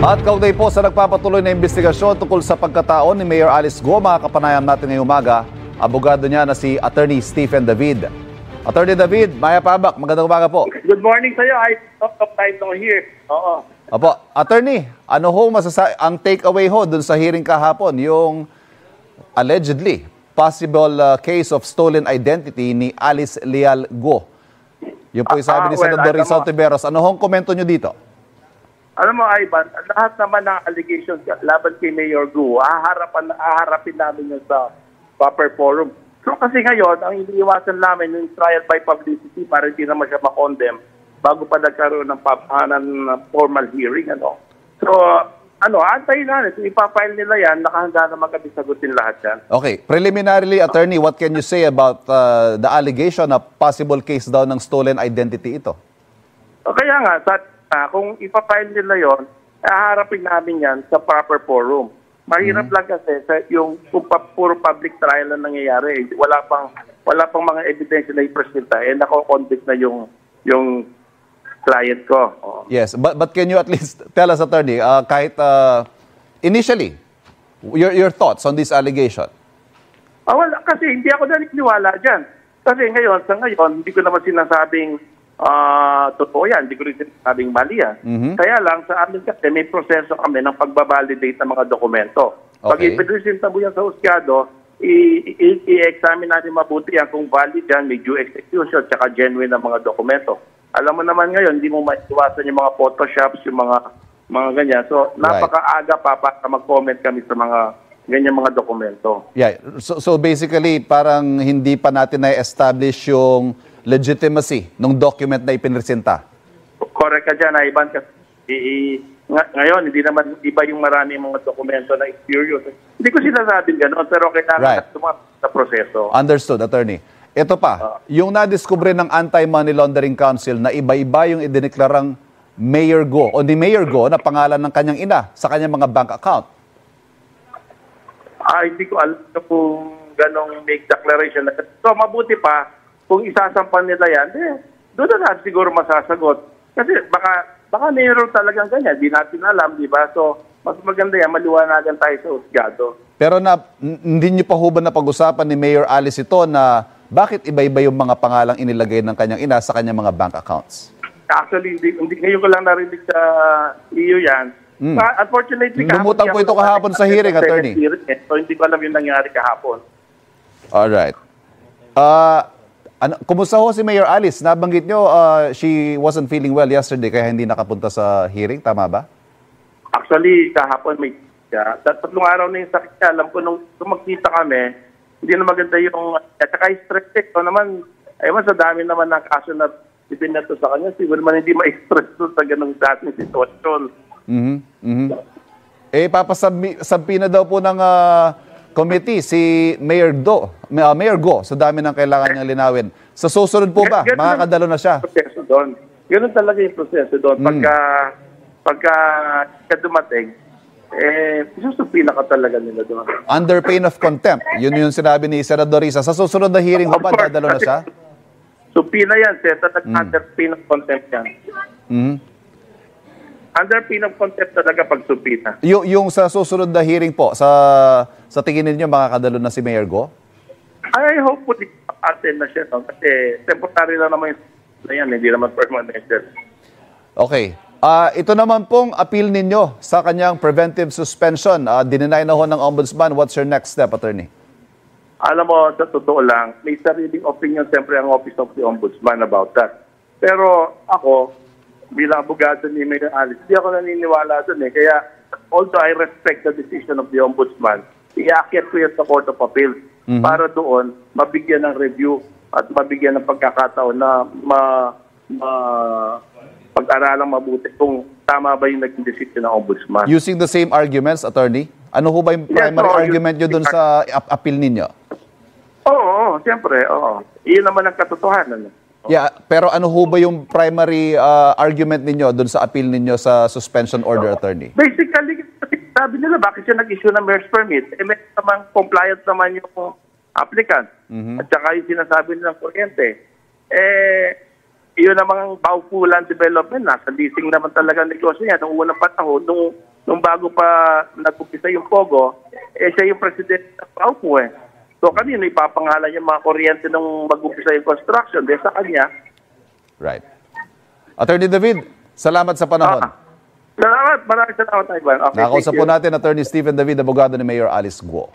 At kaugnay po sa nagpapatuloy na investigasyon tungkol sa pagkataon ni Mayor Alice Go, makakapanayam natin ngayong umaga, abogado niya na si Attorney Stephen David. Attorney David, Maya Pabak, magandang umaga po. Good morning sa iyo. I thought of time to here. Oo. Apo, Attorney, ano ho ang takeaway ho dun sa hearing kahapon, yung allegedly possible case of stolen identity ni Alice Leal Go? Yung po yung sabi ni Senador Rizal Tiberos. Ano hong komento nyo dito? Alam mo, Ivan, lahat naman ng allegations laban kay Mayor Go, haharapin namin yun sa proper forum. So kasi ngayon, ang iniiwasan namin yung trial by publicity para hindi naman siya ma-condemn bago pa nagkaroon ng formal hearing. So, antayin natin. So, ipafile nila yan, nakahanda naman kami sagutin lahat yan. Okay. Preliminarily, Attorney, what can you say about the allegation na possible case daw ng stolen identity ito? O kaya nga, kung ipafile nila yon, haharapin namin yan sa proper forum. Mahirap lang kasi yung puro public trial na nangyayari. Wala pang mga ebidensya na ipresenta. Nako-convict na yung client ko. Oh. Yes, but can you at least tell us, Attorney, kahit initially, your thoughts on this allegation? Well, kasi hindi ako naniniwala dyan. Kasi sa ngayon, hindi ko naman sinasabing totoo yan. Hindi ko rin sinasabing mali yan. Kaya lang, sa amin kasi may proseso kami ng pagbabalidate ng mga dokumento. Pag ipresenta mo yan sa husgado, i-examine natin mabuti yan kung valid yan, may due execution, tsaka genuine na mga dokumento. Alam mo naman ngayon, hindi mo maiwasan yung mga photoshops, yung mga ganyan. So, napakaaga pa para mag-comment kami sa mga ganyan mga dokumento. Yeah. So basically, parang hindi pa natin na-establish yung legitimacy ng document na ipinresenta. Correct ka dyan, Ivan. Kasi ngayon, hindi naman iba yung marami mga dokumento na experience. Hindi ko sinasabing gano'n, pero kailangan sa proseso. Understood, Attorney. Ito pa, yung nadiskubre ng Anti-Money Laundering Council na iba-iba yung idineklarang Mayor Go o ni Mayor Go na pangalan ng kanyang ina sa kanyang mga bank account. Hindi ko alam kung ganong make declaration. So, mabuti pa, kung isasampan nila yan, doon na siguro masasagot. Kasi baka mayroon talagang ganyan. Di natin alam, di ba? So, mas maganda yan, maliwanagan tayo sa husgado. Pero hindi niyo pa huban na pag-usapan ni Mayor Alice ito na bakit iba-iba yung mga pangalang inilagay ng kanyang ina sa kanyang mga bank accounts? Actually, hindi ngayon ko lang narinig sa iyo yan. Unfortunately, lumutang po ito kahapon sa hearing, Attorney. So, hindi ko alam yung nangyari kahapon. Alright. Kumusta ho si Mayor Alice? Nabanggit nyo, she wasn't feeling well yesterday kaya hindi nakapunta sa hearing. Tama ba? Actually, kahapon may tatlong araw na yung sakit niya. Alam ko, nung magkita kami, hindi na maganda yung, at saka stress ito naman, ayun, sa dami naman ng kaso na ipinato sa kanya, siguro naman hindi ma-stress doon sa ganung dating sitwasyon. Papasabi na daw po ng committee si Mayor Go sa dami ng kailangan niyang linawin. Sa susunod po ba, makakadalo na siya? Ganun talaga yung proseso doon. Pagka dumating, susupina ka talaga nila doon. Under pain of contempt. Yun yung sinabi ni Senador Risa. Sa susunod na hearing ho ba, dadalo na siya? Supina yan, under pain of contempt yan. Under pain of contempt talaga pag supina. Yung sa susunod na hearing po, sa tingin ninyo makakadalo na si Mayor Go? I hope po attend na siya. No? Kasi temporary lang naman yan, hindi naman permanent. Okay. Ito naman pong appeal ninyo sa kanyang preventive suspension. Dininay na ho ng Ombudsman. What's your next step, Attorney? Alam mo, sa totoo lang, may sariling opinion siyempre ang Office of the Ombudsman about that. Pero ako, bilang abogado ni Mayor Alice, hindi ako naniniwala doon eh. Kaya, although I respect the decision of the Ombudsman, iakyat ko yan sa Court of Appeal para doon mabigyan ng review at mabigyan ng pagkakataon na pag-aralang mabuti kung tama ba yung naging decision ng Ombudsman. Using the same arguments, Attorney? Ano ho ba yung primary argument nyo dun sa appeal ninyo? Oo, siyempre, oo. Iyon naman ang katotohanan. Yeah, pero ano ho ba yung primary argument ninyo dun sa appeal ninyo sa suspension order, Attorney? Basically, sabi nila bakit siya nag-issue ng mayor's permit? May naman compliant naman yung applicant. At saka yung sinasabi nilang kuryente. Iyon namang paupulan development, nasa leasing naman talaga negosyo niya. Noong unang panahon, nung nung bago pa nag-umpisa yung Pogo, siya yung presidente ng Paupo eh. So kanino ipapangalan yung mga kuryente nung mag-umpisa yung construction? Dahil sa kanya. Right. Attorney David, salamat sa panahon. Salamat. Maraming salamat, Ivan. Okay, Nakausap po natin Attorney Stephen David, abogado ni Mayor Alice Guo.